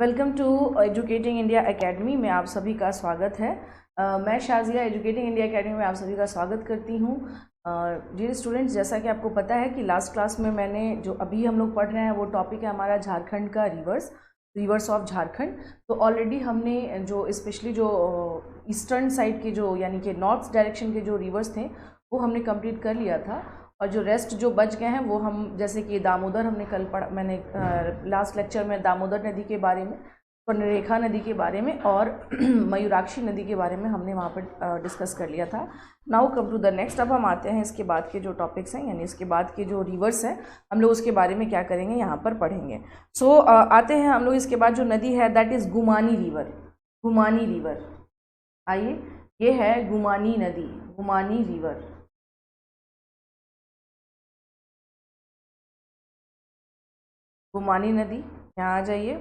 Welcome to educating India academy में आप सभी का स्वागत है। मैं शाजिया एजुकेटिंग इंडिया एकेडमी में आप सभी का स्वागत करती हूँ। डियर स्टूडेंट्स, जैसा कि आपको पता है कि लास्ट क्लास में मैंने जो अभी हम लोग पढ़ रहे हैं वो टॉपिक है हमारा झारखंड का रिवर्स ऑफ झारखंड। तो ऑलरेडी हमने जो स्पेशली जो ईस्टर्न साइड के जो यानी कि नॉर्थ डायरेक्शन के जो रिवर्स थे वो हमने कंप्लीट कर लिया था, और जो रेस्ट जो बच गए हैं वो हम, जैसे कि दामोदर हमने कल पढ़ा, मैंने लास्ट लेक्चर में दामोदर नदी के बारे में, स्वर्णरेखा नदी के बारे में और मयूराक्षी नदी के बारे में हमने वहाँ पर डिस्कस कर लिया था। Now come to the next. अब हम आते हैं इसके बाद के जो टॉपिक्स हैं, यानी इसके बाद के जो रिवर्स हैं, हम लोग उसके बारे में क्या करेंगे यहाँ पर पढ़ेंगे। सो आते हैं हम लोग इसके बाद जो नदी है दैट इज़ गुमानी रिवर। आइए, ये है गुमानी नदी, गुमानी रिवर। गुमानी नदी, यहाँ आ जाइए।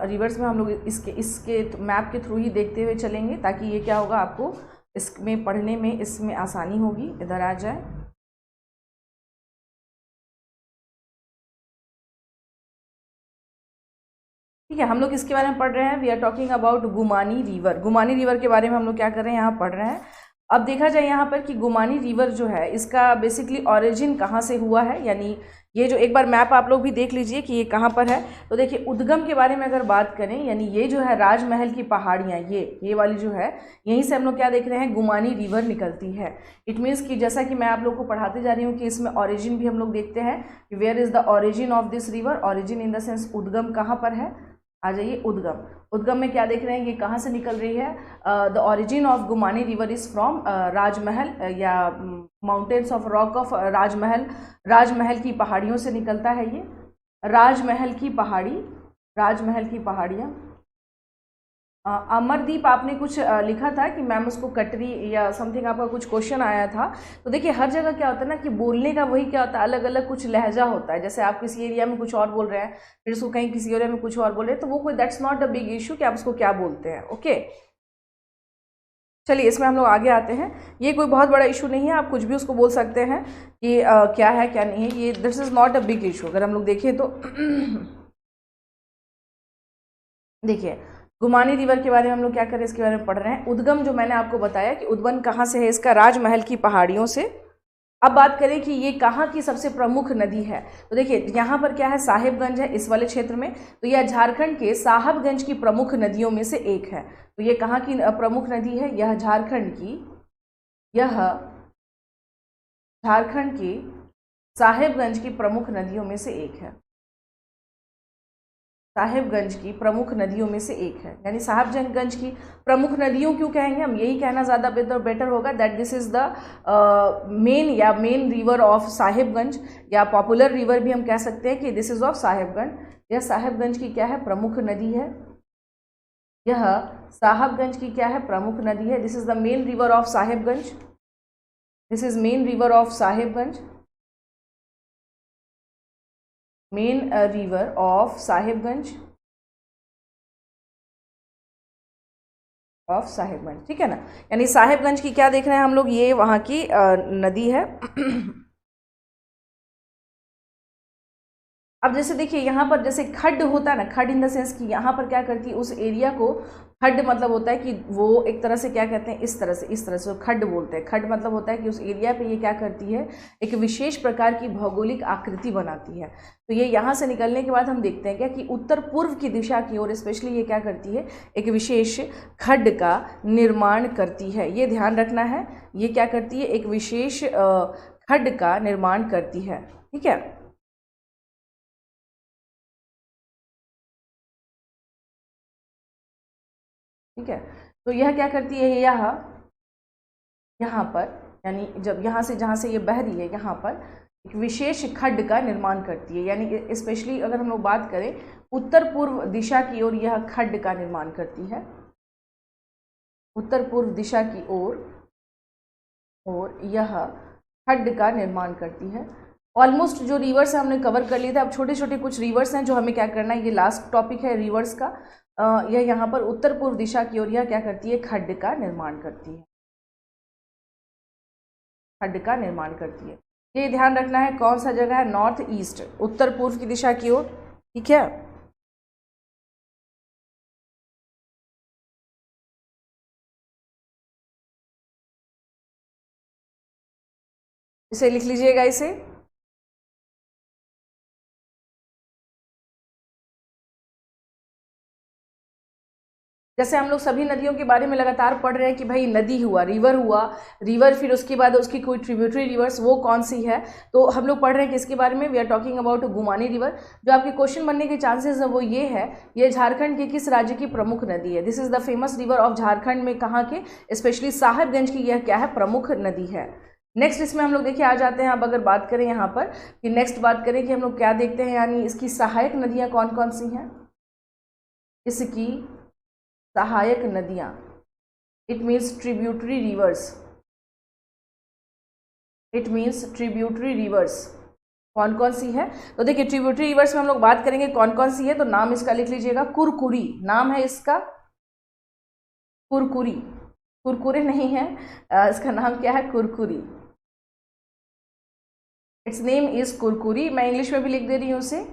रिवर्स में हम लोग इसके मैप के थ्रू ही देखते हुए चलेंगे, ताकि ये क्या होगा, आपको इसमें पढ़ने में इसमें आसानी होगी। इधर आ जाए। ठीक है, हम लोग इसके बारे में पढ़ रहे हैं। We are talking about Gumani river के बारे में हम लोग क्या कर रहे हैं, यहाँ पढ़ रहे हैं। अब देखा जाए यहाँ पर कि गुमानी रिवर जो है इसका बेसिकली ऑरिजिन कहाँ से हुआ है, यानी ये जो एक बार मैप आप लोग भी देख लीजिए कि ये कहाँ पर है। तो देखिए, उद्गम के बारे में अगर बात करें, यानी ये जो है राजमहल की पहाड़ियाँ, ये वाली जो है, यहीं से हम लोग क्या देख रहे हैं, गुमानी रिवर निकलती है। इट मीन्स कि जैसा कि मैं आप लोग को पढ़ाते जा रही हूँ कि इसमें ऑरिजिन भी हम लोग देखते हैं कि where is the origin of this river. Origin in the sense उद्गम कहाँ पर है। आ जाइए, उद्गम में क्या देख रहे हैं, ये कहाँ से निकल रही है। The origin of Gumani river is from Rajmahal या माउंटेन्स ऑफ रॉक ऑफ राजमहल की पहाड़ियों से निकलता है ये। राजमहल की पहाड़ियाँ। अमरदीप, आपने कुछ लिखा था कि मैम उसको कटरी या समथिंग आपका कुछ क्वेश्चन आया था। तो देखिए, हर जगह क्या होता है ना कि बोलने का वही क्या होता है, अलग अलग कुछ लहजा होता है। जैसे आप किसी एरिया में कुछ और बोल रहे हैं, फिर उसको कहीं किसी एरिया में कुछ और बोल रहे हैं, तो वो कोई that's not a big issue कि आप उसको क्या बोलते हैं। ओके, चलिए इसमें हम लोग आगे आते हैं। ये कोई बहुत बड़ा इशू नहीं है, आप कुछ भी उसको बोल सकते हैं कि क्या है क्या नहीं है। ये this is not a big issue. अगर हम लोग देखें तो देखिए, गुमानी रिवर के बारे में हम लोग क्या करें, इसके बारे में पढ़ रहे हैं। उद्गम जो मैंने आपको बताया कि उद्गम कहाँ से है इसका, राजमहल की पहाड़ियों से। अब बात करें कि ये कहाँ की सबसे प्रमुख नदी है, तो देखिए यहाँ पर क्या है, साहिबगंज है इस वाले क्षेत्र में। तो यह झारखंड के साहिबगंज की प्रमुख नदियों में से एक है। तो ये कहाँ की प्रमुख नदी है, यह झारखंड की साहिबगंज की प्रमुख नदियों में से एक है। साहिबगंज की प्रमुख नदियों में से एक है, यानी साहिबगंज की प्रमुख नदियों क्यों कहेंगे, हम यही कहना ज़्यादा बेटर होगा that this is the main river of Sahibganj, या पॉपुलर रिवर भी हम कह सकते हैं कि दिस इज़ ऑफ साहिबगंज। यह साहिबगंज की क्या है, प्रमुख नदी है। यह साहिबगंज की क्या है, प्रमुख नदी है। This is the main river of Sahibganj. This is main river of Sahibganj, main river of Sahibganj, ठीक है ना। यानी साहिबगंज की क्या देख रहे हैं हम लोग, ये वहाँ की नदी है। अब जैसे देखिए, यहाँ पर जैसे खड्ड होता है ना, खड्ड इन द सेंस कि यहाँ पर क्या करती है, उस एरिया को खड्ड मतलब होता है कि वो एक तरह से क्या कहते हैं, इस तरह से खड्ड बोलते हैं। खड्ड मतलब होता है कि उस एरिया पे ये क्या करती है, एक विशेष प्रकार की भौगोलिक आकृति बनाती है। तो ये यहाँ से निकलने के बाद हम देखते हैं क्या कि उत्तर पूर्व की दिशा की ओर स्पेशली ये क्या करती है, एक विशेष खड्ड का निर्माण करती है। ये ध्यान रखना है, ये क्या करती है, एक विशेष खड्ड का निर्माण करती है। ठीक है, ठीक है। तो यह क्या करती है, यहाँ पर, यानी जब यहाँ से जहाँ से ये बह रही है, यहाँ पर एक विशेष खड्ड का निर्माण करती है। यानी स्पेशली अगर हम लोग बात करें, उत्तर पूर्व दिशा की ओर यह खड्ड का निर्माण करती है। उत्तर पूर्व दिशा की ओर यह खड्ड का निर्माण करती है। ऑलमोस्ट जो रिवर्स है हमने कवर कर लिए थे। अब छोटे छोटे कुछ रिवर्स हैं जो हमें क्या करना है, ये लास्ट टॉपिक है रिवर्स का। यह यहाँ पर उत्तर पूर्व दिशा की ओर यह क्या करती है, खड्ड का निर्माण करती है। खड्ड का निर्माण करती है। ये ध्यान रखना है कौन सा जगह है, नॉर्थ ईस्ट, उत्तर पूर्व की दिशा की ओर, ठीक है। इसे लिख लीजिएगा इसे। जैसे हम लोग सभी नदियों के बारे में लगातार पढ़ रहे हैं कि भाई नदी हुआ, रिवर फिर उसके बाद उसकी कोई ट्रिब्यूटरी रिवर्स, वो कौन सी है, तो हम लोग पढ़ रहे हैं कि इसके बारे में we are talking about Gumani river. जो आपके क्वेश्चन बनने के चांसेस है वो ये है, ये झारखंड के किस राज्य की प्रमुख नदी है। This is the famous river of Jharkhand में, कहाँ के, स्पेशली साहेबगंज की यह क्या है, प्रमुख नदी है। नेक्स्ट इसमें हम लोग देखिए आ जाते हैं। अब अगर बात करें यहाँ पर कि नेक्स्ट बात करें कि हम लोग क्या देखते हैं, यानी इसकी सहायक नदियाँ कौन कौन सी हैं, इसकी सहायक नदियां, it means tributary reverse, it means tributary reverse कौन कौन सी है। तो देखिए ट्रिब्यूटरी रिवर्स में हम लोग बात करेंगे कौन कौन सी है, तो नाम इसका लिख लीजिएगा, कुरकुरी नाम है इसका, कुरकुरी, कुरकुरे नहीं है, इसका नाम क्या है, कुरकुरी, इट्स नेम इज कुरकुरी। मैं इंग्लिश में भी लिख दे रही हूँ उसे,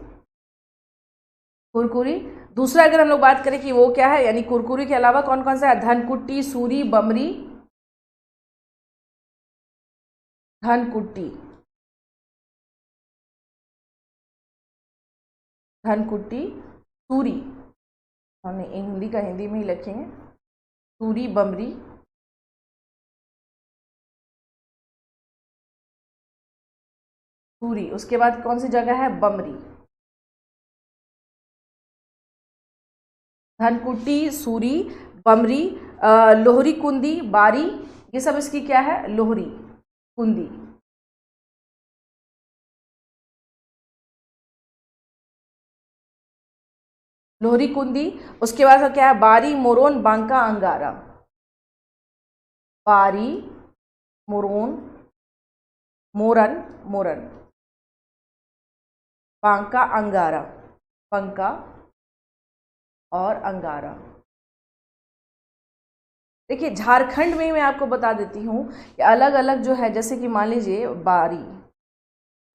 कुरकुरी। दूसरा अगर हम लोग बात करें कि वो क्या है, यानी कुरकुरी के अलावा कौन कौन सा है, धनकुट्टी, सूरी, बमरी, धनकुट्टी, धनकुट्टी, सूरी, हमने हिंदी का हिंदी में ही लिखेंगे, सूरी, बमरी, सूरी। उसके बाद कौन सी जगह है, बमरी, धनकुट्टी, सूरी, बमरी, लोहरी कुंदी, बारी, ये सब इसकी क्या है, लोहरी कुंदी। लोहरी कुंदी। उसके बाद क्या है, बारी, मोरोन, बांका, अंगारा, बारी, मोरोन, मोरन, मोरन, बांका, अंगारा, बांका और अंगारा। देखिए झारखंड में मैं आपको बता देती हूँ कि अलग अलग जो है, जैसे कि मान लीजिए बारी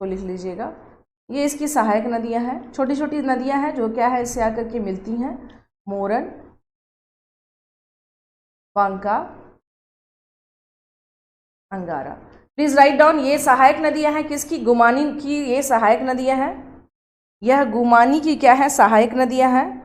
को लिख लीजिएगा, ये इसकी सहायक नदियाँ हैं, छोटी छोटी नदियाँ हैं जो क्या है, इससे आकर के मिलती हैं, मोरन, बांका, अंगारा। प्लीज राइट डाउन, ये सहायक नदियाँ हैं किसकी, गुमानी की, ये सहायक नदियाँ हैं, यह गुमानी की क्या है, सहायक नदियाँ हैं।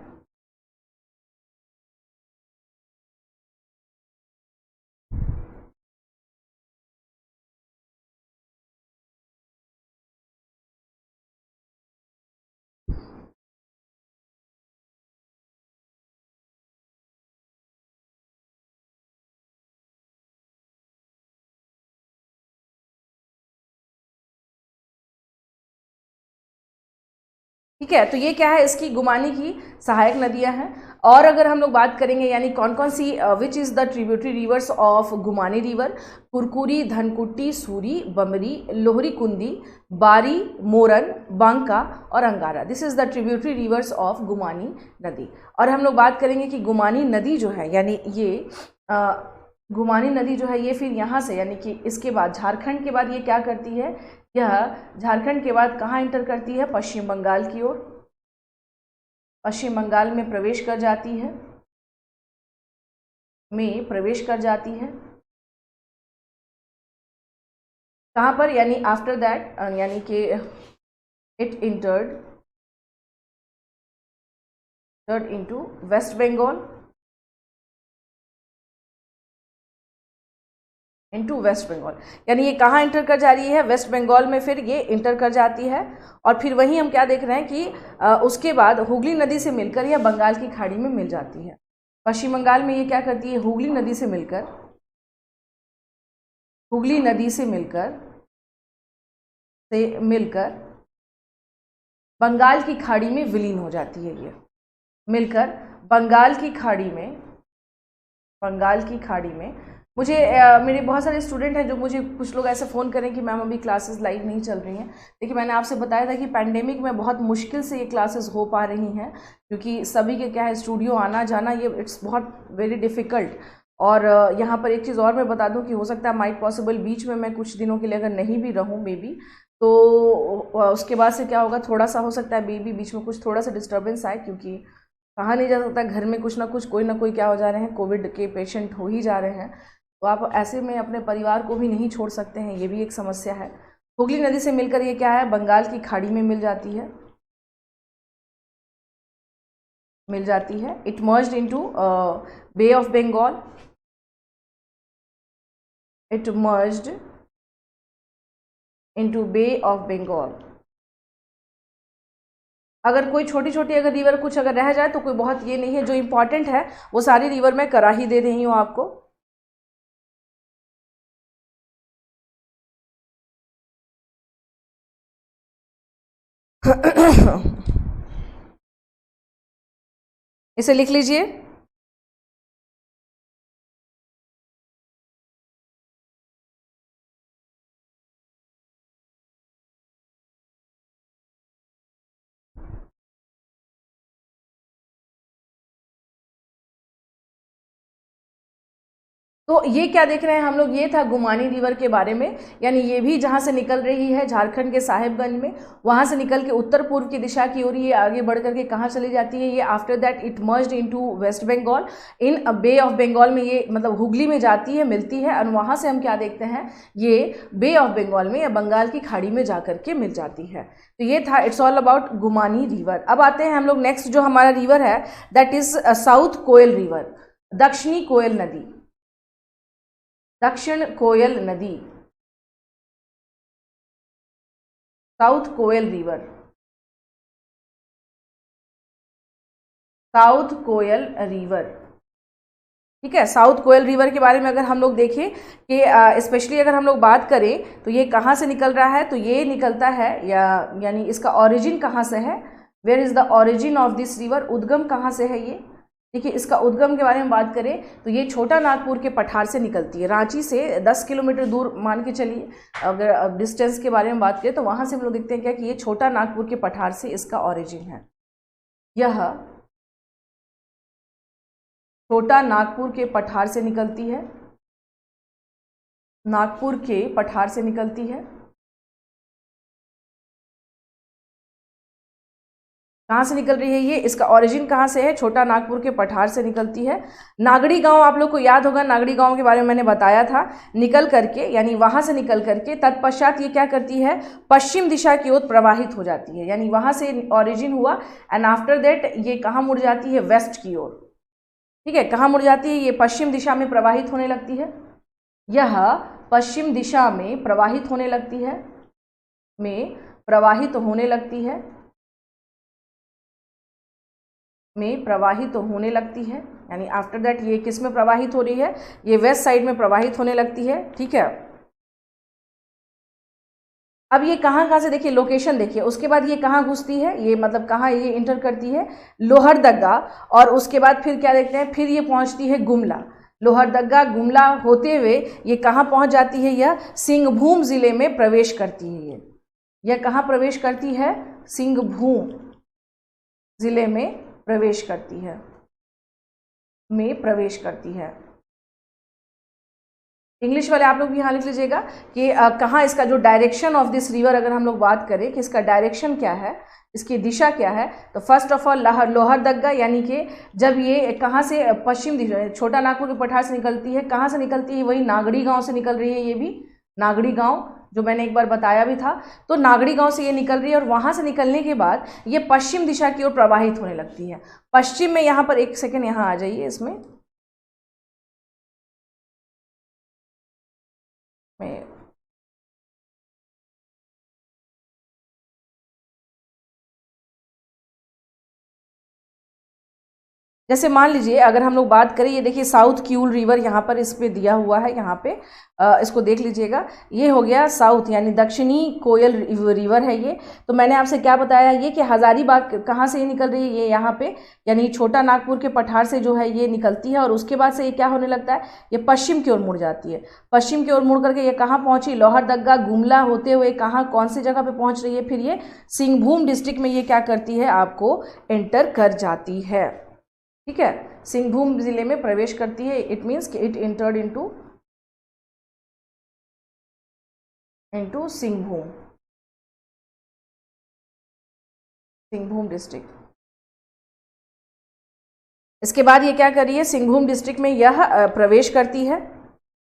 ठीक है, तो ये क्या है, इसकी गुमानी की सहायक नदियां हैं। और अगर हम लोग बात करेंगे यानी कौन कौन सी, which is the tributary rivers of Gumani river, Kurkuri, Dhankutti, Suri, बमरी, लोहरी कुंदी, बारी, मोरन, बांका और Angara. This is the tributary rivers of Gumani नदी। और हम लोग बात करेंगे कि गुमानी नदी जो है, यानी ये गुमानी नदी जो है, ये फिर यहाँ से यानी कि इसके बाद झारखंड के बाद ये क्या करती है, यह झारखंड के बाद कहाँ इंटर करती है, पश्चिम बंगाल की ओर, पश्चिम बंगाल में प्रवेश कर जाती है, कहाँ पर, यानी आफ्टर दैट, यानी कि it entered into West Bengal, यानी ये कहाँ इंटर कर जा रही है, वेस्ट बंगाल में फिर ये इंटर कर जाती है। और फिर वहीं हम क्या देख रहे हैं कि उसके बाद हुगली नदी से मिलकर यह बंगाल की खाड़ी में मिल जाती है। पश्चिम बंगाल में ये क्या करती है, हुगली नदी से मिलकर बंगाल की खाड़ी में विलीन हो जाती है, ये मिलकर बंगाल की खाड़ी में मुझे मेरे बहुत सारे स्टूडेंट हैं जो मुझे, कुछ लोग ऐसे फ़ोन करें कि मैम अभी क्लासेस लाइव नहीं चल रही हैं। देखिए मैंने आपसे बताया था कि पैंडेमिक में बहुत मुश्किल से ये क्लासेस हो पा रही हैं, क्योंकि सभी के क्या है, स्टूडियो आना जाना, ये इट्स बहुत वेरी डिफ़िकल्ट। और यहाँ पर एक चीज़ और मैं बता दूं कि हो सकता है माइट पॉसिबल बीच में मैं कुछ दिनों के लिए अगर नहीं भी रहूँ मे बी, तो उसके बाद से क्या होगा, थोड़ा सा हो सकता है बेबी बीच में कुछ थोड़ा सा डिस्टर्बेंस आए, क्योंकि कहा नहीं जा सकता, घर में कुछ ना कोई क्या हो जा रहे हैं, कोविड के पेशेंट हो ही जा रहे हैं। तो आप ऐसे में अपने परिवार को भी नहीं छोड़ सकते हैं, ये भी एक समस्या है। हुगली नदी से मिलकर ये क्या है, बंगाल की खाड़ी में मिल जाती है, it merged into Bay of Bengal, it merged into Bay of Bengal. अगर कोई छोटी छोटी अगर रिवर कुछ अगर रह जाए तो कोई बहुत ये नहीं है, जो इंपॉर्टेंट है वो सारी रिवर मैं करा ही दे रही हूँ आपको। इसे लिख लीजिए। तो ये क्या देख रहे हैं हम लोग, ये था गुमानी रिवर के बारे में, यानी ये भी जहाँ से निकल रही है झारखंड के साहेबगंज में, वहाँ से निकल के उत्तर पूर्व की दिशा की ओर ये आगे बढ़ करके कहाँ चली जाती है, ये after that it merged into West Bengal, in Bay of Bengal में ये मतलब हुगली में जाती है, मिलती है, और वहाँ से हम क्या देखते हैं, ये बे ऑफ बंगाल में या बंगाल की खाड़ी में जा करके मिल जाती है। तो ये था, it's all about Gumani river. अब आते हैं हम लोग नेक्स्ट जो हमारा रिवर है, that is South Koel river, दक्षिणी कोयल नदी, दक्षिण कोयल नदी, South Koel river, South Koel river. ठीक है, साउथ कोयल रिवर के बारे में अगर हम लोग देखें कि स्पेशली अगर हम लोग बात करें तो ये कहाँ से निकल रहा है, तो ये निकलता है यानी इसका ओरिजिन कहाँ से है, where is the origin of this river, उद्गम कहाँ से है ये। देखिए, इसका उद्गम के बारे में बात करें तो ये छोटा नागपुर के पठार से निकलती है, रांची से 10 किलोमीटर दूर मान के चलिए। अगर डिस्टेंस के बारे में बात करें तो वहाँ से हम लोग देखते हैं क्या कि ये छोटा नागपुर के पठार से इसका ओरिजिन है। यह छोटा नागपुर के पठार से निकलती है, नागपुर के पठार से निकलती है। कहाँ से निकल रही है ये, इसका ओरिजिन कहाँ से है, छोटा नागपुर के पठार से निकलती है। नागड़ी गांव आप लोग को याद होगा, नागड़ी गांव के बारे में मैंने बताया था, निकल करके यानी वहाँ से निकल करके तत्पश्चात ये क्या करती है, पश्चिम दिशा की ओर प्रवाहित हो जाती है, यानी वहाँ से ओरिजिन हुआ एंड आफ्टर दैट ये कहाँ मुड़ जाती है, वेस्ट की ओर। ठीक है, कहाँ मुड़ जाती है, ये पश्चिम दिशा में प्रवाहित होने लगती है, यह पश्चिम दिशा में प्रवाहित होने लगती है, होने लगती है, यानी आफ्टर दैट ये किस में प्रवाहित हो रही है, ये वेस्ट साइड में प्रवाहित होने लगती है। ठीक है, अब ये कहाँ से देखिए, लोकेशन देखिए, उसके बाद ये कहाँ घुसती है, ये मतलब कहाँ ये इंटर करती है, लोहरदगा, और उसके बाद फिर क्या देखते हैं, फिर ये पहुँचती है गुमला, लोहरदगा गुमला होते हुए ये कहाँ पहुँच जाती है, यह सिंहभूम जिले में प्रवेश करती है। यह कहाँ प्रवेश करती है, सिंहभूम जिले में प्रवेश करती है, इंग्लिश वाले आप लोग भी यहाँ लिख लीजिएगा कि कहाँ इसका जो डायरेक्शन ऑफ दिस रिवर, अगर हम लोग बात करें कि इसका डायरेक्शन क्या है, इसकी दिशा क्या है, तो फर्स्ट ऑफ ऑल लोहरदगा, यानी कि जब ये कहाँ से पश्चिम दिशा, छोटा नागपुर के पठार से निकलती है, कहाँ से निकलती है, वही नागड़ी गांव से निकल रही है, ये भी नागड़ी गांव जो मैंने एक बार बताया भी था, तो नागड़ी गांव से ये निकल रही है, और वहाँ से निकलने के बाद ये पश्चिम दिशा की ओर प्रवाहित होने लगती है। पश्चिम में यहाँ पर एक सेकेंड यहाँ आ जाइए, इसमें जैसे मान लीजिए अगर हम लोग बात करें, ये देखिए साउथ क्यूल रिवर यहाँ पर इस पे दिया हुआ है, यहाँ पे इसको देख लीजिएगा, ये हो गया साउथ यानी दक्षिणी कोयल रिवर है ये। तो मैंने आपसे क्या बताया ये कि हजारीबाग कहाँ से ये निकल रही है, ये यहाँ पे यानी छोटा नागपुर के पठार से जो है ये निकलती है, और उसके बाद से ये क्या होने लगता है, ये पश्चिम की ओर मुड़ जाती है, पश्चिम की ओर मुड़ करके ये कहाँ पहुँची, लोहरदगा गुमला होते हुए कहाँ कौन सी जगह पर पहुँच रही है, फिर ये सिंहभूम डिस्ट्रिक्ट में ये क्या करती है, आपको एंटर कर जाती है। ठीक है, सिंहभूम जिले में प्रवेश करती है। इट मीन्स कि it entered into Singhbhum, Singhbhum district. इसके बाद ये क्या कर रही है, सिंहभूम डिस्ट्रिक्ट में यह प्रवेश करती है।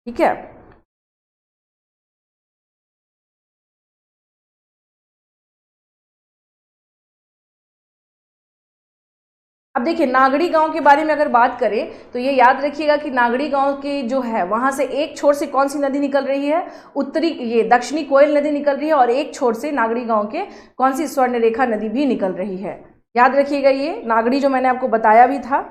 ठीक है, अब देखिए नागड़ी गांव के बारे में अगर बात करें तो ये याद रखिएगा कि नागड़ी गांव के जो है वहां से एक छोर से कौन सी नदी निकल रही है, उत्तरी ये दक्षिणी कोयल नदी निकल रही है, और एक छोर से नागड़ी गांव के कौन सी स्वर्णरेखा नदी भी निकल रही है। याद रखिएगा, ये नागड़ी जो मैंने आपको बताया भी था।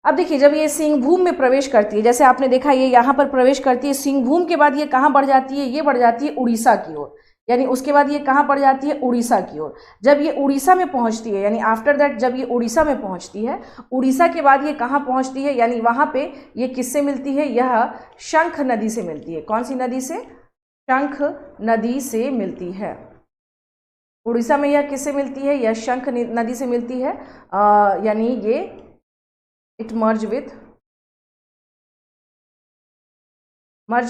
अब देखिए जब ये सिंहभूम में प्रवेश करती है, जैसे आपने देखा ये यहाँ पर प्रवेश करती है, सिंहभूम के बाद ये कहाँ बढ़ जाती है, ये बढ़ जाती है उड़ीसा की ओर, यानी उसके बाद ये कहाँ बढ़ जाती है, उड़ीसा की ओर। जब ये उड़ीसा में पहुँचती है, यानी आफ्टर दैट जब ये उड़ीसा में पहुँचती है, उड़ीसा के बाद ये कहाँ पहुँचती है, यानी वहाँ पे ये किससे मिलती है, यह शंख नदी से मिलती है। कौन सी नदी से, शंख नदी से मिलती है। उड़ीसा में यह किससे मिलती है, यह शंख नदी से मिलती है, यानी ये इट मर्ज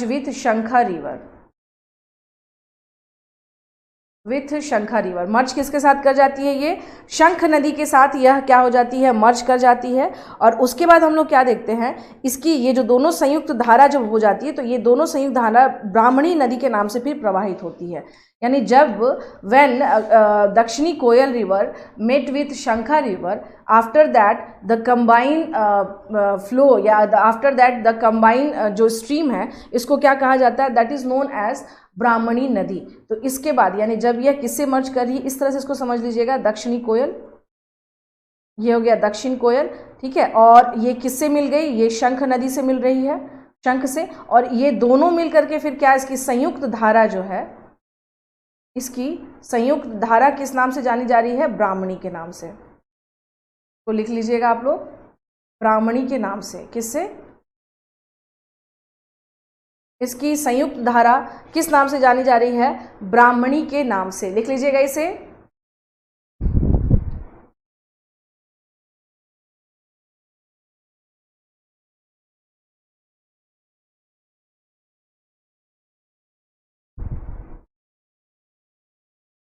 विथ शंखा रिवर, विथ शंखा रिवर। मर्ज किसके साथ कर जाती है, ये शंख नदी के साथ यह क्या हो जाती है, मर्ज कर जाती है। और उसके बाद हम लोग क्या देखते हैं, इसकी ये जो दोनों संयुक्त धारा जब हो जाती है तो ये दोनों संयुक्त धारा ब्राह्मणी नदी के नाम से फिर प्रवाहित होती है। यानी जब व्हेन दक्षिणी कोयल रिवर मेट विथ शंखा river, after that the combine flow या आफ्टर दैट द कंबाइन जो स्ट्रीम है, इसको क्या कहा जाता है, दैट इज नोन एज ब्राह्मणी नदी। तो इसके बाद यानी जब यह किससे मर्ज कर रही है, इस तरह से इसको समझ लीजिएगा, दक्षिणी कोयल, ये हो गया दक्षिण कोयल। ठीक है, और ये किससे मिल गई, ये शंख नदी से मिल रही है, शंख से, और ये दोनों मिल करके फिर क्या, इसकी संयुक्त धारा जो है, इसकी संयुक्त धारा किस नाम से जानी जा रही है, ब्राह्मणी के नाम से। तो लिख लीजिएगा आप लोग, ब्राह्मणी के नाम से। किससे, इसकी संयुक्त धारा किस नाम से जानी जा रही है, ब्राह्मणी के नाम से। लिख लीजिएगा इसे।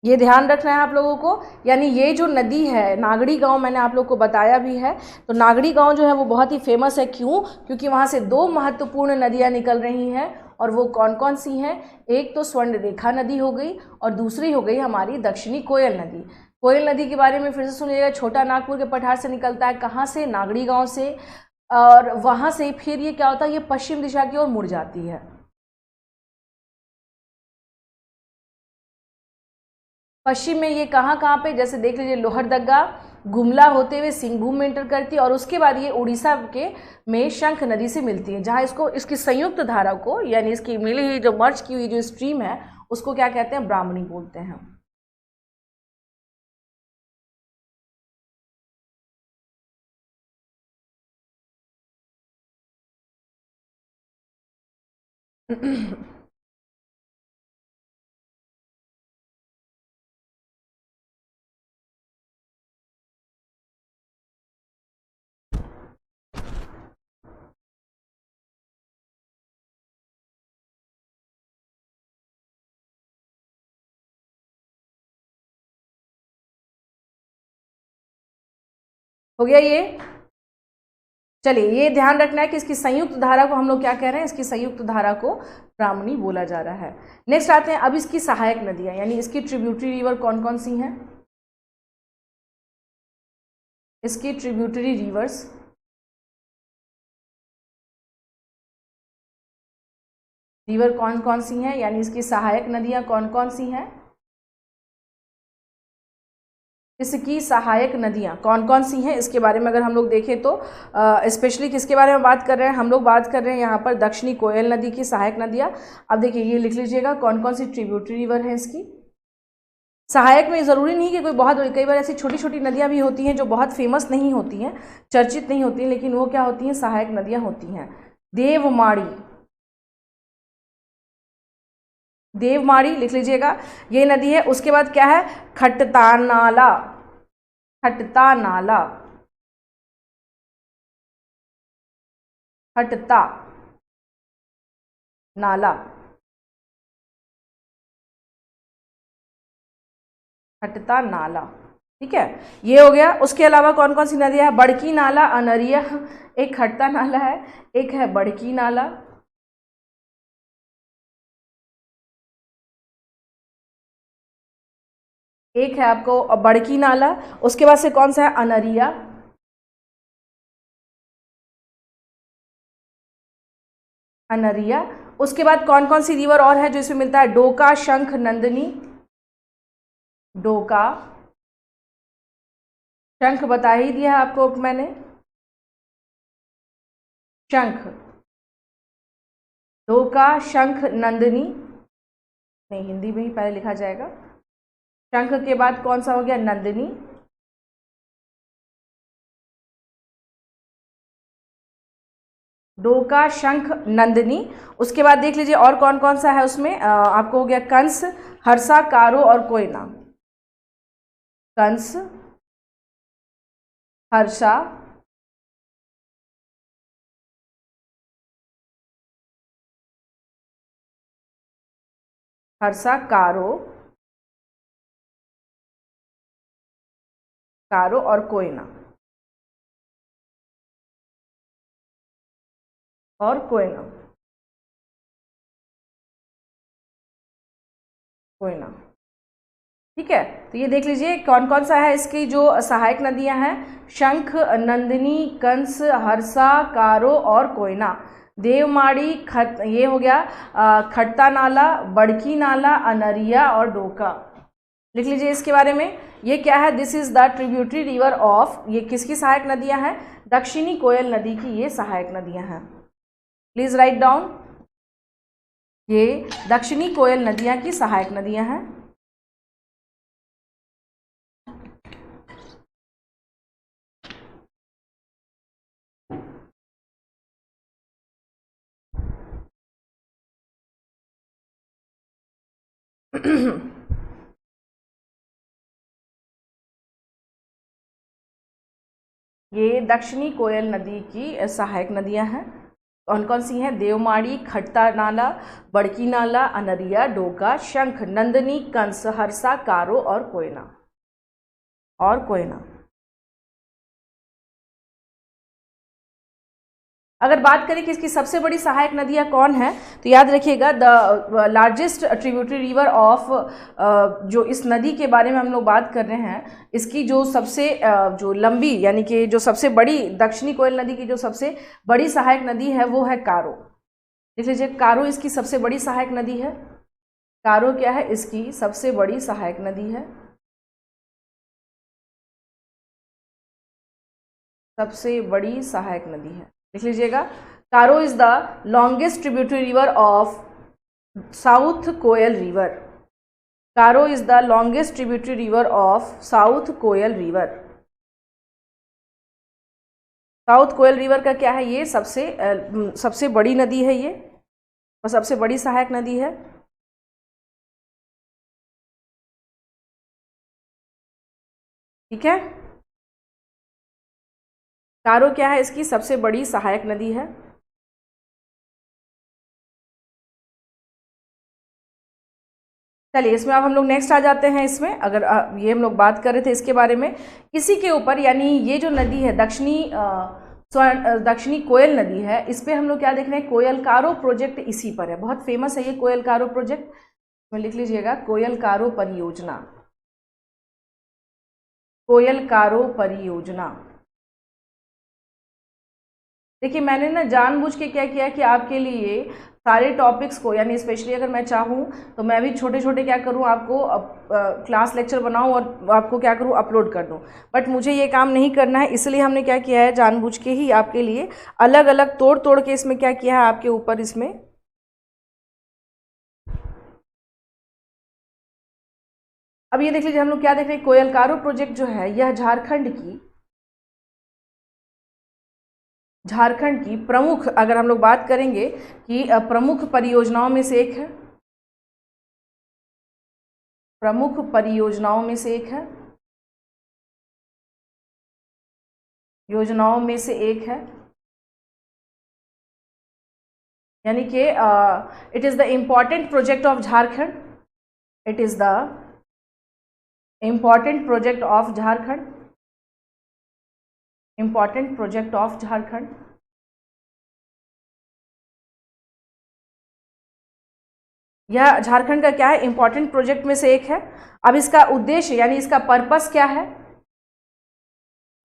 ये ध्यान रखना है आप लोगों को। यानी ये जो नदी है नागड़ी गांव, मैंने आप लोग को बताया भी है, तो नागड़ी गांव जो है वो बहुत ही फेमस है। क्यों, क्योंकि वहाँ से दो महत्वपूर्ण नदियाँ निकल रही हैं, और वो कौन कौन सी हैं, एक तो स्वर्णरेखा नदी हो गई और दूसरी हो गई हमारी दक्षिणी कोयल नदी। कोयल नदी के बारे में फिर से सुनिएगा, छोटा नागपुर के पठार से निकलता है, कहाँ से, नागड़ी गाँव से, और वहाँ से फिर ये क्या होता है, ये पश्चिम दिशा की ओर मुड़ जाती है। पश्चिम में ये कहाँ कहाँ पे, जैसे देख लीजिए लोहरदगा, गुमला होते हुए सिंहभूम में एंटर करती है, और उसके बाद ये उड़ीसा के में शंख नदी से मिलती है, जहाँ इसको इसकी संयुक्त धारा को, यानी इसकी मिली हुई जो मर्ज की हुई जो स्ट्रीम है, उसको क्या कहते हैं, ब्राह्मणी बोलते हैं। हो गया ये। चलिए ये ध्यान रखना है कि इसकी संयुक्त धारा को हम लोग क्या कह रहे हैं, इसकी संयुक्त धारा को ब्राह्मणी बोला जा रहा है। नेक्स्ट आते हैं अब इसकी सहायक नदियां, यानी इसकी ट्रिब्यूटरी रिवर कौन कौन सी हैं, इसकी ट्रिब्यूटरी रिवर्स, रिवर कौन कौन सी हैं, यानी इसकी सहायक नदियां कौन कौन सी हैं, इसकी सहायक नदियां कौन कौन सी हैं, इसके बारे में अगर हम लोग देखें तो स्पेशली किसके बारे में बात कर रहे हैं, हम लोग बात कर रहे हैं यहाँ पर दक्षिणी कोयल नदी की सहायक नदियां। अब देखिए ये लिख लीजिएगा कौन कौन सी ट्रिब्यूटरी रिवर है इसकी। सहायक में ज़रूरी नहीं कि कोई बहुत बड़ी, कई बार ऐसी छोटी छोटी नदियाँ भी होती हैं जो बहुत फेमस नहीं होती हैं, चर्चित नहीं होती हैं, लेकिन वो क्या होती हैं, सहायक नदियाँ होती हैं। देवमाड़ी, देवमाड़ी लिख लीजिएगा, ये नदी है। उसके बाद क्या है, खट्टा नाला, खट्टा नाला, खट्टा नाला, खट्टा नाला, ठीक है, ये हो गया। उसके अलावा कौन कौन सी नदियाँ है, बड़की नाला, अनरिया, एक खट्टा नाला है, एक है बड़की नाला, एक है आपको बड़की नाला। उसके बाद से कौन सा है, अनरिया, अनरिया। उसके बाद कौन कौन सी रिवर और है जो इसमें मिलता है, डोका, शंख, नंदिनी, डोका, शंख बता ही दिया है आपको मैंने, शंख, डोका, शंख, नंदिनी, नहीं हिंदी में ही पहले लिखा जाएगा। शंख के बाद कौन सा हो गया, नंदिनी, डोका, शंख, नंदिनी। उसके बाद देख लीजिए और कौन कौन सा है उसमें, आपको हो गया कंस, हर्षा, कारो और कोयना, कंस, हर्षा, हर्षा, कारो, कारो और कोयना, और कोयना, कोयना, ठीक है। तो ये देख लीजिए कौन कौन सा है, इसकी जो सहायक नदियां हैं, शंख, नंदिनी, कंस, हर्षा, कारो और कोयना। देवमाड़ी, ये हो गया खट्टा नाला, बड़की नाला, अनरिया और डोका। लिख लीजिए इसके बारे में, ये क्या है, this is the tributary river of, ये किसकी सहायक नदियां हैं, दक्षिणी कोयल नदी की ये सहायक नदियां हैं। प्लीज राइट डाउन, ये दक्षिणी कोयल नदियां की सहायक नदियां हैं। ये दक्षिणी कोयल नदी की सहायक नदियां हैं। कौन कौन सी हैं, देवमाड़ी, खट्टा नाला, बड़की नाला, अनरिया, डोका, शंख, नंदिनी, कंस, हर्षा, कारो और कोयना, और कोयना। अगर बात करें कि इसकी सबसे बड़ी सहायक नदियां कौन है, तो याद रखिएगा the largest tributary river of, जो इस नदी के बारे में हम लोग बात कर रहे हैं, इसकी जो सबसे जो लंबी यानी कि जो सबसे बड़ी दक्षिणी कोयल नदी की जो सबसे बड़ी सहायक नदी है वो है कारो। देख लीजिए, कारो इसकी सबसे बड़ी सहायक नदी है। कारो क्या है, इसकी सबसे बड़ी सहायक नदी है, सबसे बड़ी सहायक नदी है। लिख लीजिएगा, Karo is the longest tributary river of South Koel river. Karo is the longest tributary river of South Koel river. South Koel river का क्या है, ये सबसे बड़ी नदी है ये, और सबसे बड़ी सहायक नदी है। ठीक है, कारो क्या है, इसकी सबसे बड़ी सहायक नदी है। चलिए इसमें अब हम लोग नेक्स्ट आ जाते हैं। इसमें अगर ये हम लोग बात कर रहे थे इसके बारे में, इसी के ऊपर यानी ये जो नदी है दक्षिणी कोयल नदी है, इस पे हम लोग क्या देख रहे हैं, कोयल कारो प्रोजेक्ट इसी पर है, बहुत फेमस है ये कोयल कारो प्रोजेक्ट। में लिख लीजिएगा, कोयल कारो परियोजना, कोयल कारो परियोजना। देखिए मैंने ना जानबूझ के क्या किया कि आपके लिए सारे टॉपिक्स को, यानी स्पेशली अगर मैं चाहूँ तो मैं भी छोटे छोटे क्या करूँ, आपको क्लास लेक्चर बनाऊँ और आपको क्या करूँ, अपलोड कर दूँ। बट मुझे ये काम नहीं करना है, इसलिए हमने क्या किया है, जानबूझ के ही आपके लिए अलग अलग तोड़ तोड़ के इसमें क्या किया है, आपके ऊपर इसमें अब ये देख लीजिए हम लोग क्या देख रहे हैं, कोयल कारो प्रोजेक्ट जो है यह झारखंड की प्रमुख, अगर हम लोग बात करेंगे कि प्रमुख परियोजनाओं में से एक है। प्रमुख परियोजनाओं में से एक है, योजनाओं में से एक है, यानी कि it is the important project of Jharkhand, it is the important project of Jharkhand, important project of Jharkhand. यह झारखंड का क्या है, इंपॉर्टेंट प्रोजेक्ट में से एक है। अब इसका उद्देश्य यानी इसका पर्पस क्या है,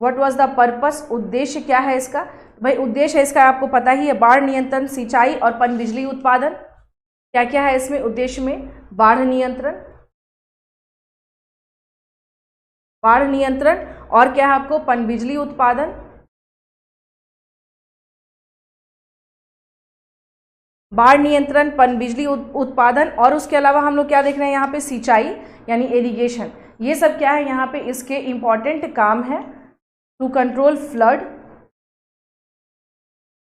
व्हाट वाज द पर्पस, उद्देश्य क्या है इसका। भाई उद्देश्य है इसका आपको पता ही है, बाढ़ नियंत्रण, सिंचाई और पनबिजली उत्पादन। क्या क्या है इसमें उद्देश्य में, बाढ़ नियंत्रण, बाढ़ नियंत्रण और क्या है आपको, पनबिजली उत्पादन। बाढ़ नियंत्रण, पनबिजली उत्पादन और उसके अलावा हम लोग क्या देख रहे हैं यहाँ पे, सिंचाई यानी इरिगेशन। ये सब क्या है यहाँ पे इसके इंपॉर्टेंट काम है। To control flood,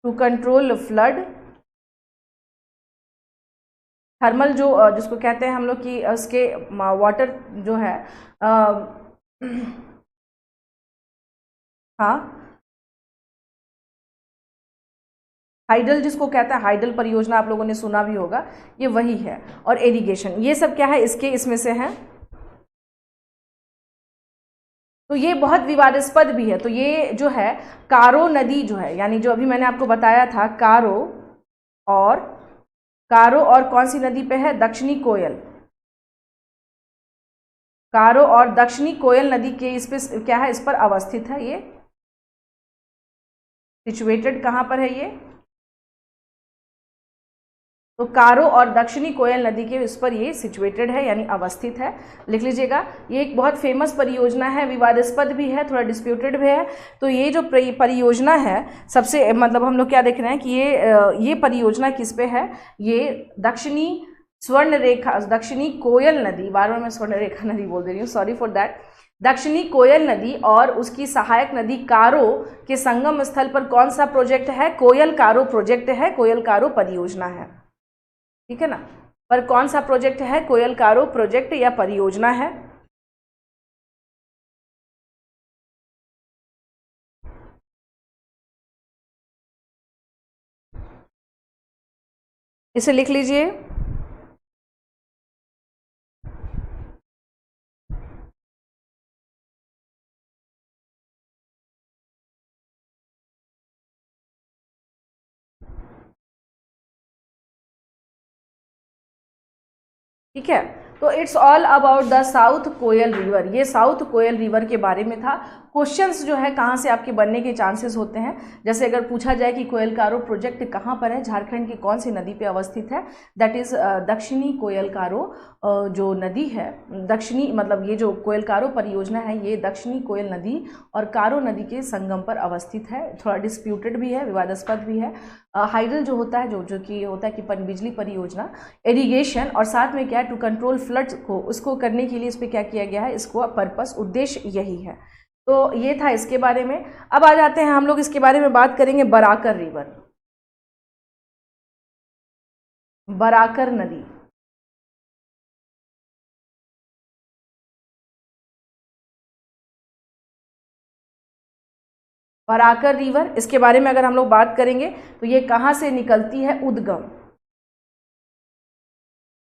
to control flood, thermal जो जिसको कहते हैं हम लोग कि उसके वाटर जो है हाँ हाइडल जिसको कहता है, हाइडल परियोजना आप लोगों ने सुना भी होगा, ये वही है। और इरिगेशन, ये सब क्या है इसके इसमें से है। तो ये बहुत विवादास्पद भी है। तो ये जो है कारो नदी जो है, यानी जो अभी मैंने आपको बताया था, कारो और कौन सी नदी पे है, दक्षिणी कोयल, कारो और दक्षिणी कोयल नदी के इस पे क्या है, इस पर अवस्थित है। ये सिचुएटेड कहाँ पर है ये, तो कारो और दक्षिणी कोयल नदी के इस पर ये सिचुएटेड है यानी अवस्थित है। लिख लीजिएगा, ये एक बहुत फेमस परियोजना है, विवादास्पद भी है, थोड़ा डिस्प्यूटेड भी है। तो ये जो परियोजना है सबसे मतलब हम लोग क्या देख रहे हैं कि ये परियोजना किस पे है, ये दक्षिणी स्वर्ण रेखा, दक्षिणी कोयल नदी, बार बार मैं स्वर्ण रेखा नदी बोल दे रही हूँ, सॉरी फॉर दैट, दक्षिणी कोयल नदी और उसकी सहायक नदी कारो के संगम स्थल पर कौन सा प्रोजेक्ट है, कोयल कारो प्रोजेक्ट है, कोयल कारो परियोजना है, ठीक है ना। पर कौन सा प्रोजेक्ट है, कोयल कारो प्रोजेक्ट या परियोजना है। इसे लिख लीजिए, ठीक है। तो it's all about the South Koel river, ये साउथ कोयल रिवर के बारे में था। क्वेश्चंस जो है कहाँ से आपके बनने के चांसेस होते हैं, जैसे अगर पूछा जाए कि कोयल कारो प्रोजेक्ट कहाँ पर है, झारखंड की कौन सी नदी पे अवस्थित है, दैट इज दक्षिणी कोयल कारो जो नदी है, दक्षिणी मतलब ये जो कोयल कारो परियोजना है ये दक्षिणी कोयल नदी और कारो नदी के संगम पर अवस्थित है। थोड़ा डिस्प्यूटेड भी है, विवादास्पद भी है। हाइडल जो होता है जो कि होता है कि पनबिजली परियोजना, इरिगेशन और साथ में क्या है टू कंट्रोल फ्लड्स को, उसको करने के लिए इस पर क्या किया गया है, इसको पर्पस उद्देश्य यही है। तो ये था इसके बारे में। अब आ जाते हैं हम लोग इसके बारे में बात करेंगे, बराकर रिवर, बराकर नदी। बराकर रिवर, इसके बारे में अगर हम लोग बात करेंगे तो ये कहाँ से निकलती है, उद्गम,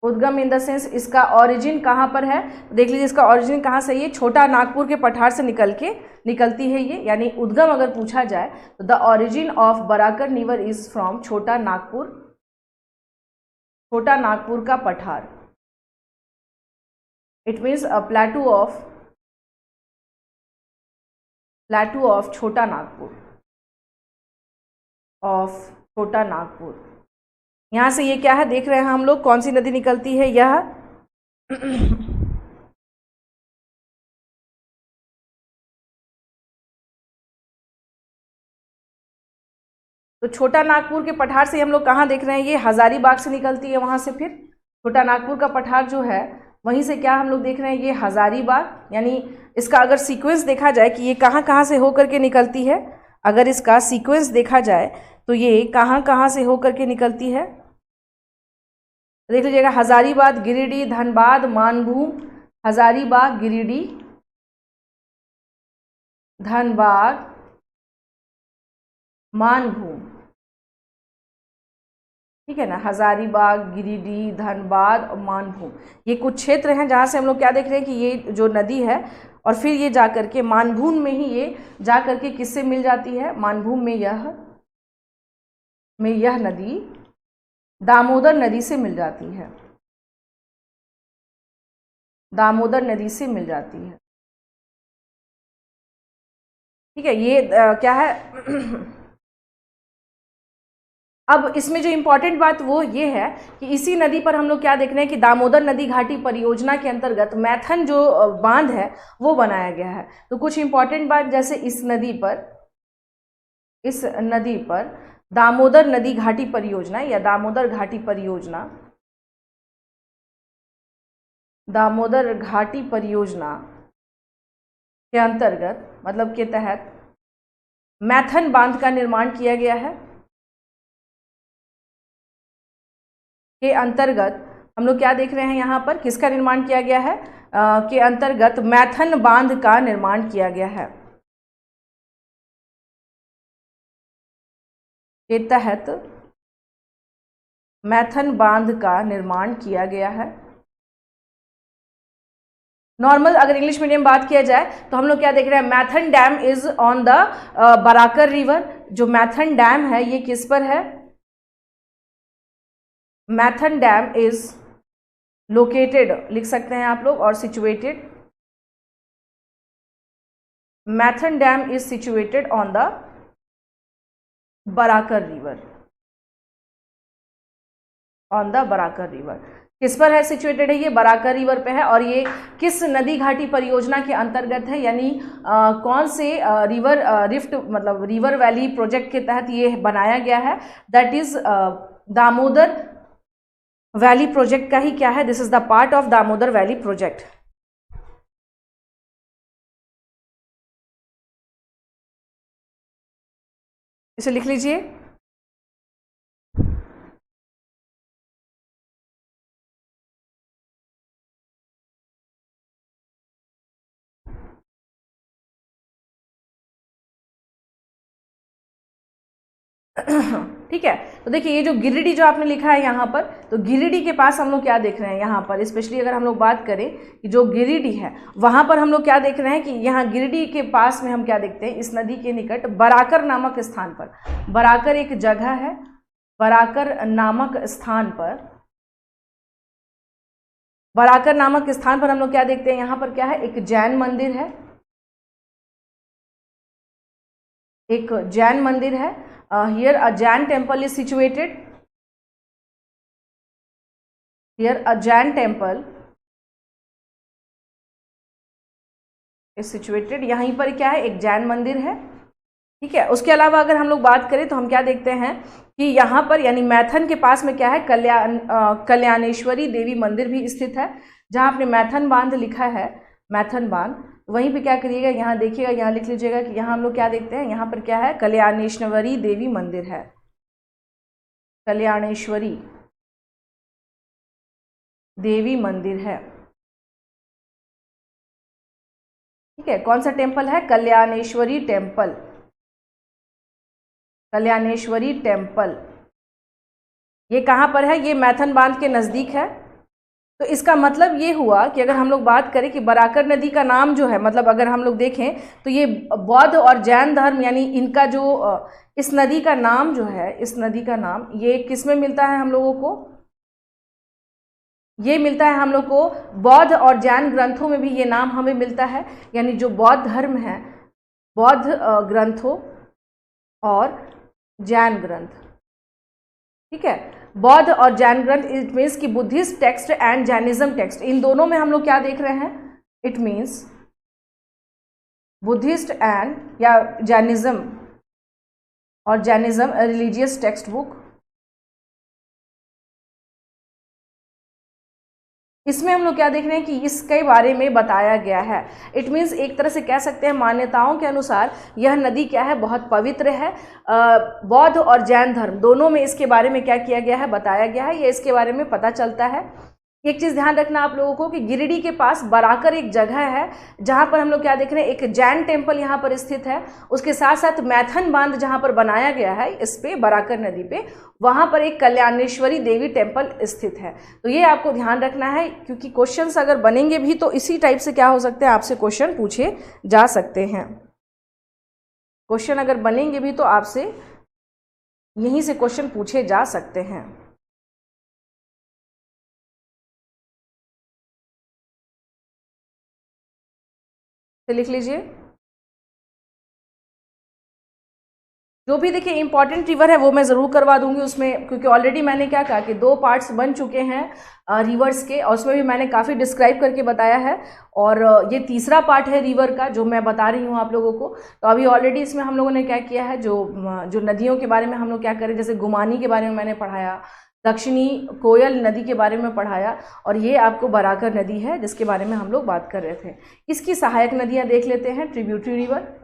उद्गम इन द सेंस इसका ओरिजिन कहाँ पर है, देख लीजिए इसका ओरिजिन कहाँ से, ये छोटा नागपुर के पठार से निकलती है ये, यानी उद्गम अगर पूछा जाए तो the origin of Barakar river is from छोटा नागपुर, छोटा नागपुर का पठार। इट मीन्स अ प्लेटू ऑफ छोटा नागपुर, ऑफ छोटा नागपुर। यहाँ से ये क्या है देख रहे हैं हम लोग, कौन सी नदी निकलती है, यह तो छोटा नागपुर के पठार से हम लोग कहाँ देख रहे हैं, ये हजारीबाग से निकलती है, वहां से फिर छोटा नागपुर का पठार जो है वहीं से क्या हम लोग देख रहे हैं, ये हजारीबाग, यानी इसका अगर सीक्वेंस देखा जाए कि ये कहाँ कहाँ से होकर के निकलती है, अगर इसका सीक्वेंस देखा जाए तो ये कहाँ कहाँ से होकर के निकलती है, देख लीजिएगा, हजारीबाग, गिरिडीह, धनबाद, मानभूम, हजारीबाग, गिरिडीह, धनबाद, मानभूम। ठीक है ना, हजारीबाग, गिरिडीह, धनबाद और मानभूम, ये कुछ क्षेत्र हैं जहाँ से हम लोग क्या देख रहे हैं कि ये जो नदी है और फिर ये जाकर के मानभूम में ही ये जाकर के किससे मिल जाती है, मानभूम में यह नदी दामोदर नदी से मिल जाती है, दामोदर नदी से मिल जाती है। ठीक है, ये क्या है अब इसमें जो इम्पोर्टेंट बात वो ये है कि इसी नदी पर हम लोग क्या देख रहे हैं कि दामोदर नदी घाटी परियोजना के अंतर्गत मैथन जो बांध है वो बनाया गया है। तो कुछ इम्पोर्टेंट बात, जैसे इस नदी पर दामोदर नदी घाटी परियोजना या दामोदर घाटी परियोजना, दामोदर घाटी परियोजना के अंतर्गत मतलब के तहत मैथन बांध का निर्माण किया गया है। के अंतर्गत हम लोग क्या देख रहे हैं, यहाँ पर किसका निर्माण किया गया है, के अंतर्गत मैथन बांध का निर्माण किया गया है। के तहत मैथन बांध का निर्माण किया गया है। नॉर्मल अगर इंग्लिश मीडियम बात किया जाए तो हम लोग क्या देख रहे हैं, Maithon dam is on the Barakar river. जो मैथन डैम है ये किस पर है, मैथन डैम इज लोकेटेड लिख सकते हैं आप लोग, और situated, Maithon dam is situated on the Barakar river, on the Barakar river. किस पर है सिचुएटेड है, ये बराकर रिवर पे है। और ये किस नदी घाटी परियोजना के अंतर्गत है, यानी कौन से रिवर रिफ्ट मतलब रिवर वैली प्रोजेक्ट के तहत ये बनाया गया है, that is Damodar valley project का ही क्या है, this is the part of Damodar valley project. इसे लिख लीजिए। ठीक है, तो देखिए ये जो गिरिडीह जो आपने लिखा है यहाँ पर, तो गिरिडीह के पास हम लोग क्या देख रहे हैं यहाँ पर, स्पेशली अगर हम लोग बात करें कि जो गिरिडीह है वहाँ पर हम लोग क्या देख रहे हैं कि यहाँ गिरिडीह के पास में हम क्या देखते हैं, इस नदी के निकट बराकर नामक स्थान पर, बराकर एक जगह है, बराकर नामक स्थान पर, बराकर नामक स्थान पर हम लोग क्या देखते हैं, यहाँ पर क्या है, एक जैन मंदिर है, एक जैन मंदिर है। Here a Jain temple is situated. Here a Jain temple is situated. यहीं पर क्या है, एक जैन मंदिर है। ठीक है, उसके अलावा अगर हम लोग बात करें तो हम क्या देखते हैं कि यहाँ पर यानी मैथन के पास में क्या है, कल्याणेश्वरी देवी मंदिर भी स्थित है। जहाँ आपने मैथन बांध लिखा है, मैथन बांध, वहीं पे क्या करिएगा, यहाँ देखिएगा, यहाँ लिख लीजिएगा कि यहाँ हम लोग क्या देखते हैं, यहाँ पर क्या है, कल्याणेश्वरी देवी मंदिर है, कल्याणेश्वरी देवी मंदिर है। ठीक है, कौन सा टेम्पल है, कल्याणेश्वरी टेम्पल, कल्याणेश्वरी टेम्पल। ये कहाँ पर है, ये मैथन बांध के नज़दीक है। तो इसका मतलब ये हुआ कि अगर हम लोग बात करें कि बराकर नदी का नाम जो है, मतलब अगर हम लोग देखें तो ये बौद्ध और जैन धर्म यानी इनका जो इस नदी का नाम जो है, इस नदी का नाम ये किस में मिलता है हम लोगों को, ये मिलता है हम लोग को बौद्ध और जैन ग्रंथों में भी ये नाम हमें मिलता है। यानी जो बौद्ध धर्म है, बौद्ध ग्रंथों और जैन ग्रंथ, ठीक है, बौद्ध और जैन ग्रंथ, इट मीन्स कि Buddhist text and Jainism text, इन दोनों में हम लोग क्या देख रहे हैं, इट मीन्स बुद्धिस्ट एंड या जैनिज्म और जैनिज्म रिलीजियस टेक्स्ट बुक, इसमें हम लोग क्या देख रहे हैं कि इसके बारे में बताया गया है। इट मीन्स एक तरह से कह सकते हैं मान्यताओं के अनुसार यह नदी क्या है, बहुत पवित्र है। बौद्ध और जैन धर्म दोनों में इसके बारे में क्या किया गया है, बताया गया है, ये इसके बारे में पता चलता है। एक चीज़ ध्यान रखना आप लोगों को कि गिरिडीह के पास बराकर एक जगह है जहाँ पर हम लोग क्या देख रहे हैं, एक जैन टेम्पल यहाँ पर स्थित है। उसके साथ साथ मैथन बांध जहाँ पर बनाया गया है इस पे बराकर नदी पे, वहाँ पर एक कल्याणेश्वरी देवी टेम्पल स्थित है। तो ये आपको ध्यान रखना है, क्योंकि क्वेश्चंस अगर बनेंगे भी तो इसी टाइप से क्या हो सकते हैं, आपसे क्वेश्चन पूछे जा सकते हैं। क्वेश्चन अगर बनेंगे भी तो आपसे यहीं से क्वेश्चन पूछे जा सकते हैं। तो लिख लीजिए, जो भी देखिए इंपॉर्टेंट रिवर है वो मैं ज़रूर करवा दूंगी उसमें, क्योंकि ऑलरेडी मैंने क्या कहा कि 2 पार्ट्स बन चुके हैं रिवर्स के, और उसमें भी मैंने काफ़ी डिस्क्राइब करके बताया है, और ये तीसरा पार्ट है रिवर का जो मैं बता रही हूँ आप लोगों को। तो अभी ऑलरेडी इसमें हम लोगों ने क्या किया है, जो नदियों के बारे में हम लोग क्या करें, जैसे गुमानी के बारे में मैंने पढ़ाया, दक्षिणी कोयल नदी के बारे में पढ़ाया, और ये आपको बराकर नदी है जिसके बारे में हम लोग बात कर रहे थे। इसकी सहायक नदियाँ देख लेते हैं, ट्रिब्यूटरी रिवर।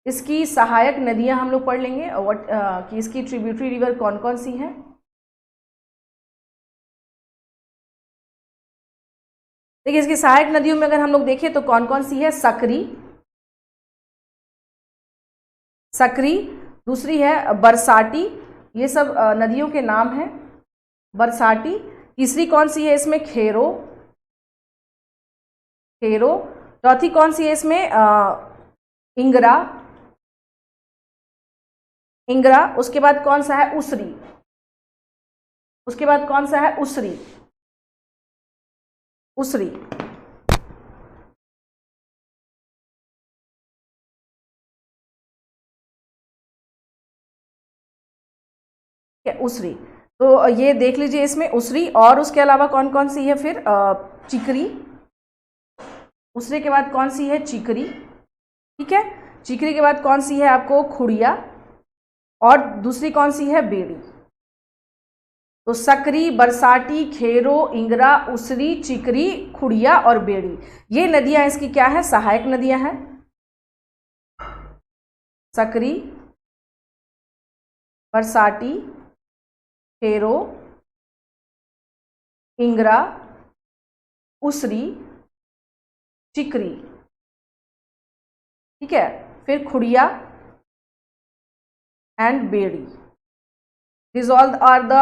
इसकी सहायक नदियां हम लोग पढ़ लेंगे कि इसकी ट्रिब्यूटरी रिवर कौन कौन सी हैं। देखिए इसकी सहायक नदियों में अगर हम लोग देखें तो कौन कौन सी है, सकरी, दूसरी है बरसाटी, ये सब नदियों के नाम हैं, बरसाटी। तीसरी कौन सी है इसमें, खेरो। चौथी कौन सी है इसमें, इंगरा। उसके बाद कौन सा है, उसरी। उसरी। तो ये देख लीजिए इसमें उसरी, और उसके अलावा कौन कौन सी है फिर, चिकरी। उसरे के बाद कौन सी है, चिकरी, ठीक है। चिकरी के बाद कौन सी है आपको, खुड़िया, और दूसरी कौन सी है, बेड़ी। तो सकरी, बरसाटी, खेरो, इंगरा, उसरी, चिकरी, खुड़िया और बेड़ी, ये नदियां इसकी क्या है, सहायक नदियां हैं। सकरी, बरसाटी, खेरो, इंगरा, उसरी, चिकरी, ठीक है, फिर खुड़िया एंड बेड़ी। दिस ऑल आर द,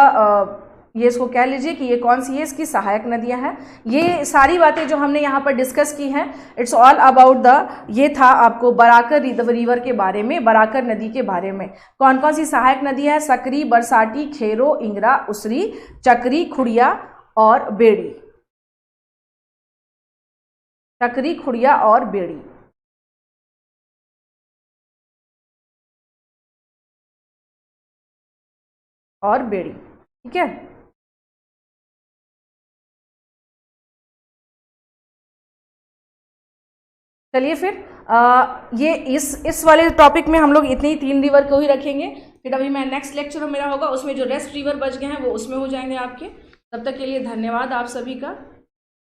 ये इसको कह लीजिए कि ये कौन सी है, इसकी सहायक नदियां हैं। ये सारी बातें जो हमने यहाँ पर डिस्कस की हैं, इट्स ऑल अबाउट द, ये था आपको बराकर रिवर के बारे में, बराकर नदी के बारे में। कौन कौन सी सहायक नदियां हैं, सकरी, बरसाटी, खेरो, इंगरा, उसरी, चकरी, खुड़िया और बेड़ी। चकरी, खुड़िया और बेड़ी। ठीक है। चलिए फिर ये इस वाले टॉपिक में हम लोग इतनी ही 3 रिवर को ही रखेंगे। फिर अभी मैं नेक्स्ट लेक्चर मेरा होगा उसमें जो रेस्ट रिवर बच गए हैं वो उसमें हो जाएंगे आपके। तब तक के लिए धन्यवाद आप सभी का।